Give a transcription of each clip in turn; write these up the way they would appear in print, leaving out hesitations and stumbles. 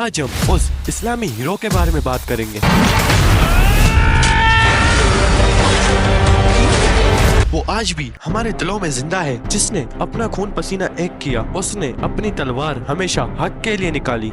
आज हम उस इस्लामी हीरो के बारे में बात करेंगे। वो आज भी हमारे दिलों में जिंदा है, जिसने अपना खून पसीना एक किया। उसने अपनी तलवार हमेशा हक के लिए निकाली।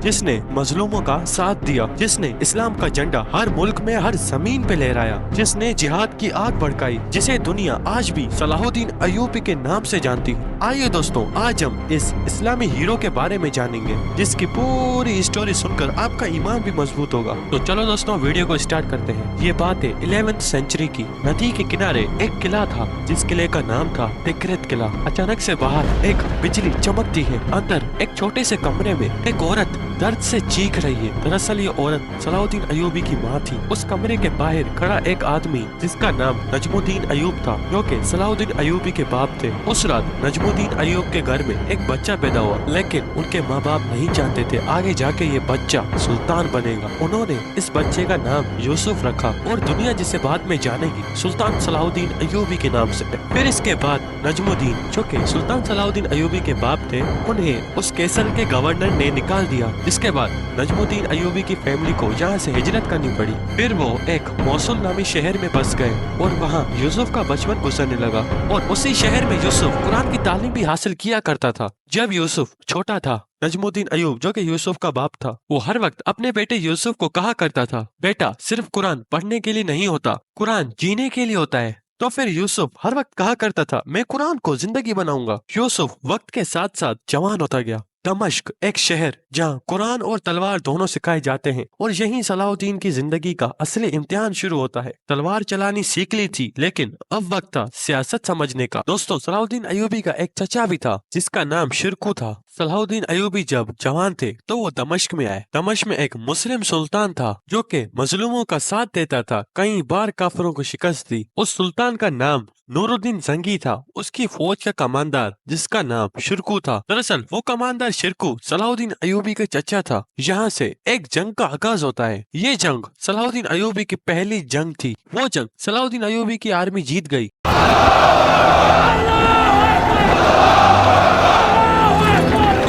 जिसने मजलूमों का साथ दिया, जिसने इस्लाम का झंडा हर मुल्क में हर जमीन पे लहराया, जिसने जिहाद की आग भड़काई, जिसे दुनिया आज भी सलाहुद्दीन अय्यूबी के नाम से जानती है। आइए दोस्तों, आज हम इस इस्लामी हीरो के बारे में जानेंगे, जिसकी पूरी स्टोरी सुनकर आपका ईमान भी मजबूत होगा। तो चलो दोस्तों, वीडियो को स्टार्ट करते हैं। ये बात है 11वीं सेंचुरी की। नदी के किनारे एक किला था, जिस किले का नाम था तिकरित किला। अचानक से बाहर एक बिजली चमकती है। अंदर एक छोटे से कमरे में एक औरत दर्द से चीख रही है। दरअसल ये औरत सलाहुद्दीन अय्यूबी की माँ थी। उस कमरे के बाहर खड़ा एक आदमी, जिसका नाम नजमुद्दीन अय्यूब था, जो कि सलाहुद्दीन अय्यूबी के बाप थे। उस रात नजमुद्दीन अय्यूब के घर में एक बच्चा पैदा हुआ, लेकिन उनके माँ बाप नहीं जानते थे आगे जाके ये बच्चा सुल्तान बनेगा। उन्होंने इस बच्चे का नाम यूसुफ रखा, और दुनिया जिसे बाद में जानेगी सुल्तान सलाहुद्दीन अय्यूबी के नाम से। फिर इसके बाद नजमुद्दीन, जो कि सुल्तान सलाहुद्दीन अय्यूबी के बाप थे, उन्हें उस कैसल के गवर्नर ने निकाल दिया। इसके बाद नजमुद्दीन अय्यूबी की फैमिली को यहाँ से हिजरत करनी पड़ी। फिर वो एक मौसूल नामी शहर में बस गए, और वहाँ यूसुफ का बचपन गुजरने लगा। और उसी शहर में यूसुफ कुरान की तालीम भी हासिल किया करता था। जब यूसुफ छोटा था, नजमुद्दीन अय्यूब, जो कि यूसुफ का बाप था, वो हर वक्त अपने बेटे यूसुफ को कहा करता था, बेटा सिर्फ कुरान पढ़ने के लिए नहीं होता, कुरान जीने के लिए होता है। तो फिर यूसुफ हर वक्त कहा करता था, मैं कुरान को जिंदगी बनाऊंगा। यूसुफ वक्त के साथ साथ जवान होता गया। दमिश्क एक शहर जहाँ कुरान और तलवार दोनों सिखाए जाते हैं, और यहीं सलाहुद्दीन की जिंदगी का असली इम्तिहान शुरू होता है। तलवार चलानी सीख ली थी, लेकिन अब वक्त था सियासत समझने का। दोस्तों, सलाहुद्दीन अय्यूबी का एक चचा भी था, जिसका नाम शिरकू था। सलाहुद्दीन अय्यूबी जब जवान थे तो वो दमिश्क में आए। दमिश्क में एक मुस्लिम सुल्तान था, जो के मजलूमों का साथ देता था, कई बार काफिरों को शिकस्त दी। उस सुल्तान का नाम नूरुद्दीन जंगी था। उसकी फौज का कमांडर, जिसका नाम शिरकू था, दरअसल वो कमांडर शिरकू सलाहुद्दीन अय्यूबी का चचा था। यहाँ से एक जंग का आगाज होता है। ये जंग सलाहुद्दीन अय्यूबी की पहली जंग थी। वो जंग सलाहुद्दीन अय्यूबी की आर्मी जीत गई।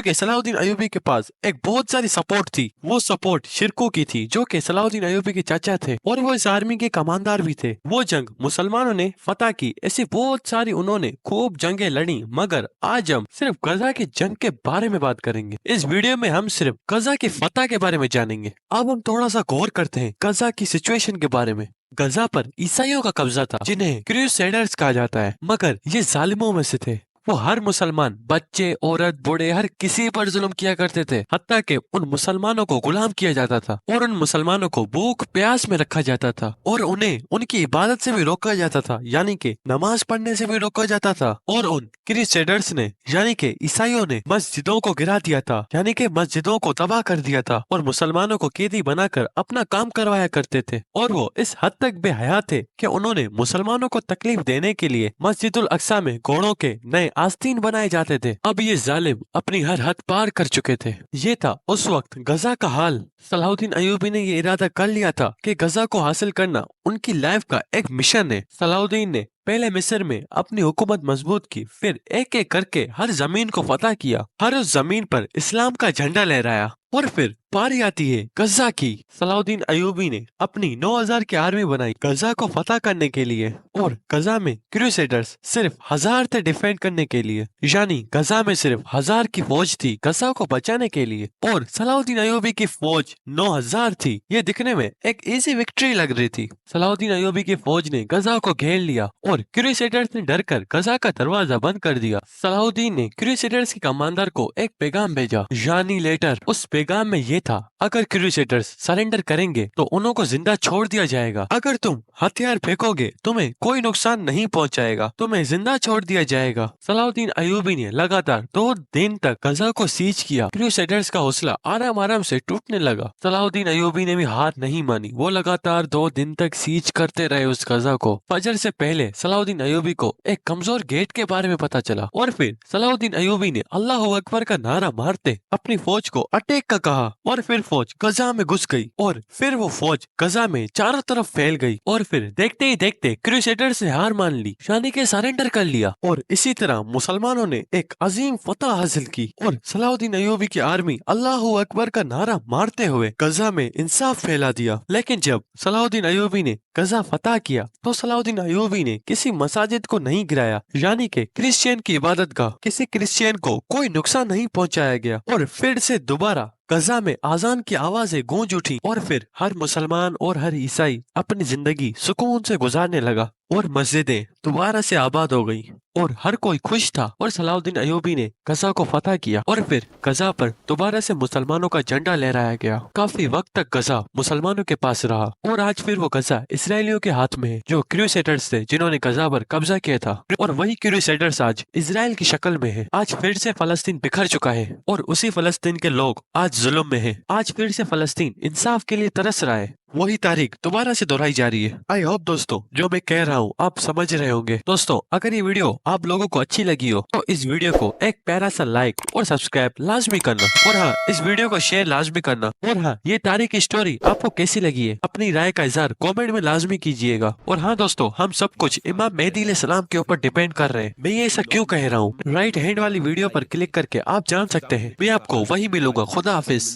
कि सलाहुद्दीन अय्यूबी के पास एक बहुत सारी सपोर्ट थी। वो सपोर्ट शिरकू की थी, जो कि सलाहुद्दीन अय्यूबी के चाचा थे, और वो इस आर्मी के कमांडर भी थे। वो जंग मुसलमानों ने फतह की। ऐसी बहुत सारी उन्होंने खूब जंगें लड़ी, मगर आज हम सिर्फ गजा की जंग के बारे में बात करेंगे। इस वीडियो में हम सिर्फ गजा की फतह के बारे में जानेंगे। अब हम थोड़ा सा गौर करते हैं गजा की सिचुएशन के बारे में। गजा पर ईसाइयों का कब्जा था, जिन्हें क्रूसेडर्स कहा जाता है, मगर ये जालिमों में से थे। वो हर मुसलमान, बच्चे, औरत, बूढ़े, हर किसी पर जुल्म किया करते थे। हत्ता के उन मुसलमानों को गुलाम किया जाता था, और उन मुसलमानों को भूख प्यास में रखा जाता था, और उन्हें उनकी इबादत से भी रोका जाता था, यानी कि नमाज पढ़ने से भी रोका जाता था। और उन क्रूसेडर्स ने, यानी कि ईसाइयों ने, मस्जिदों को गिरा दिया था, यानी कि मस्जिदों को तबाह कर दिया था, और मुसलमानों को कैदी बनाकर अपना काम करवाया करते थे। और वो इस हद तक बेहया थे कि उन्होंने मुसलमानों को तकलीफ देने के लिए मस्जिदुल अक्सा में घोड़ों के नए आस्तीन बनाए जाते थे। अब ये जालिम अपनी हर हद पार कर चुके थे। ये था उस वक्त गजा का हाल। सलाहुद्दीन अय्यूबी ने ये इरादा कर लिया था कि गजा को हासिल करना उनकी लाइफ का एक मिशन है। सलाहुद्दीन ने पहले मिस्र में अपनी हुकूमत मजबूत की, फिर एक एक करके हर जमीन को फतह किया, हर उस जमीन पर इस्लाम का झंडा लहराया, और फिर पारी आती है गजा की। सलाहुद्दीन अय्यूबी ने अपनी 9000 की आर्मी बनाई गजा को फतह करने के लिए, और गजा में क्रूसेडर्स सिर्फ 1000 थे डिफेंड करने के लिए, यानी गजा में सिर्फ 1000 की फौज थी गजा को बचाने के लिए, और सलाहुद्दीन अय्यूबी की फौज 9000 थी। ये दिखने में एक इजी विक्ट्री लग रही थी। सलाहुद्दीन अय्यूबी की फौज ने गजा को घेर लिया, और क्रूसेडर्स ने डरकर गजा का दरवाजा बंद कर दिया। सलाहुद्दीन ने क्रूसेडर्स के कमांडर को एक पैगाम भेजा, यानी लेटर। उस पैगाम में ये था, अगर क्रूसेडर्स सरेंडर करेंगे तो उन्हों को जिंदा छोड़ दिया जाएगा। अगर तुम हथियार फेंकोगे तुम्हें कोई नुकसान नहीं पहुंचाएगा, तुम्हें जिंदा छोड़ दिया जाएगा। सलाहुद्दीन अय्यूबी ने लगातार 2 दिन तक गजा को सीज किया। क्रूसेडर्स का हौसला आराम आराम से टूटने लगा। सलाहुद्दीन अय्यूबी ने भी हार नहीं मानी। वो लगातार 2 दिन तक सीज करते रहे उस गजा को। फजर से पहले सलाहुद्दीन अयूबी को एक कमजोर गेट के बारे में पता चला और फिर सलाहुद्दीन अयूबी ने अल्लाह अकबर का नारा मारते अपनी फौज को अटैक का कहा और फिर फौज गजा में घुस गई और फिर वो फौज गजा में चारों तरफ फैल गई और फिर देखते ही देखते क्रूसेडर्स ने हार मान ली, यानी कि सरेंडर कर लिया। और इसी तरह मुसलमानों ने एक अजीम फतह हासिल की और सलाहुद्दीन अयूबी की आर्मी अल्लाह अकबर का नारा मारते हुए गजा में इंसाफ फैला दिया। लेकिन जब सलाहुद्दीन अयूबी ने गजा फतह किया तो सलाहुद्दीन अयूबी ने किसी मसाजिद को नहीं गिराया, यानी कि क्रिश्चियन की इबादत का किसी क्रिश्चियन को कोई नुकसान नहीं पहुंचाया गया। और फिर से दोबारा गजा में आजान की आवाजें गूंज उठी और फिर हर मुसलमान और हर ईसाई अपनी जिंदगी सुकून से गुजारने लगा और मस्जिदें दोबारा से आबाद हो गई और हर कोई खुश था। और सलाहुद्दीन अयूबी ने गजा को फतह किया और फिर गजा पर दोबारा से मुसलमानों का झंडा लहराया गया। काफी वक्त तक गजा मुसलमानों के पास रहा और आज फिर वो गजा इसराइलियों के हाथ में है, जो क्रूसेडर्स थे जिन्होंने गजा पर कब्जा किया था। और वही क्रूसेडर्स आज इसराइल की शक्ल में है। आज फिर से फलस्तीन बिखर चुका है और उसी फलस्तीन के लोग आज जुल्म में है। आज फिर से फलस्तीन इंसाफ के लिए तरस रहा है। वही तारीख दोबारा से दोहराई जा रही है। आई होप दोस्तों जो मैं कह रहा हूँ आप समझ रहे होंगे। दोस्तों अगर ये वीडियो आप लोगों को अच्छी लगी हो तो इस वीडियो को एक प्यारा सा लाइक और सब्सक्राइब लाजमी करना और हाँ इस वीडियो को शेयर लाजमी करना। और हाँ ये तारीख की स्टोरी आपको कैसी लगी है अपनी राय का इजहार कमेंट में लाजमी कीजिएगा। और हाँ दोस्तों हम सब कुछ इमाम मेहदी अलैहिस्सलाम के ऊपर डिपेंड कर रहे हैं। मैं ये ऐसा क्यों कह रहा हूँ, राइट हैंड वाली वीडियो पर क्लिक करके आप जान सकते हैं। मैं आपको वही मिलूंगा। खुदा हाफिज।